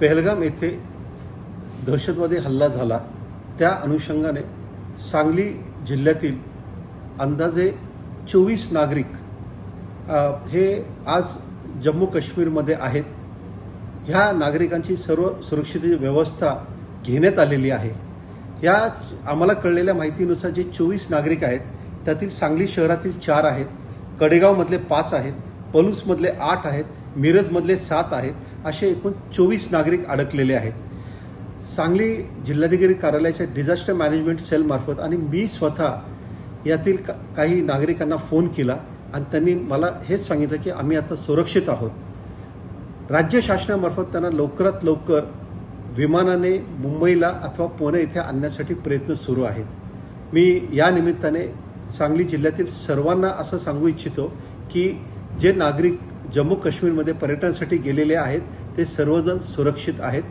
पहलगाम येथे दहशतवादी हल्ला झाला त्या अनुषंगाने सांगली जिल्ह्यातील अंदाजे 24 नागरिक हे आज जम्मू काश्मीरमध्ये आहेत। ह्या नागरिकांची सर्व सुरक्षिततेची व्यवस्था घेण्यात आलेली आहे। या आम्हाला कळलेल्या माहितीनुसार जे 24 नागरिक आहेत त्यातील सांगली शहरातील 4 आहेत, कडेगावमधले 5 आहेत, पलूसमधले 8 आहेत, मिरजमधले 7 आहेत, असे एकूण 24 नागरिक अडकलेले आहेत। सांगली जिल्हाधिकारी कार्यालयाच्या डिझास्टर मॅनेजमेंट सेल मार्फत आणि मी स्वतः यातील काही नागरिकांना फोन केला आणि त्यांनी मला हेच सांगितलं की आम्ही आता सुरक्षित आहोत। राज्य शासनामार्फत त्यांना लवकरात लवकर विमानाने मुंबईला अथवा पुणे येथे आणण्यासाठी प्रयत्न सुरू आहेत। मी या निमित्ताने सांगली जिल्ह्यातील सर्वांना असं सांगू इच्छितो की जे नागरिक जम्मू काश्मीरमध्ये पर्यटनासाठी गेलेले आहेत ते सर्वजण सुरक्षित आहेत।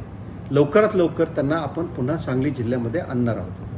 लवकरात लवकर त्यांना आपण पुन्हा सांगली जिल्ह्यामध्ये आणणार आहोत।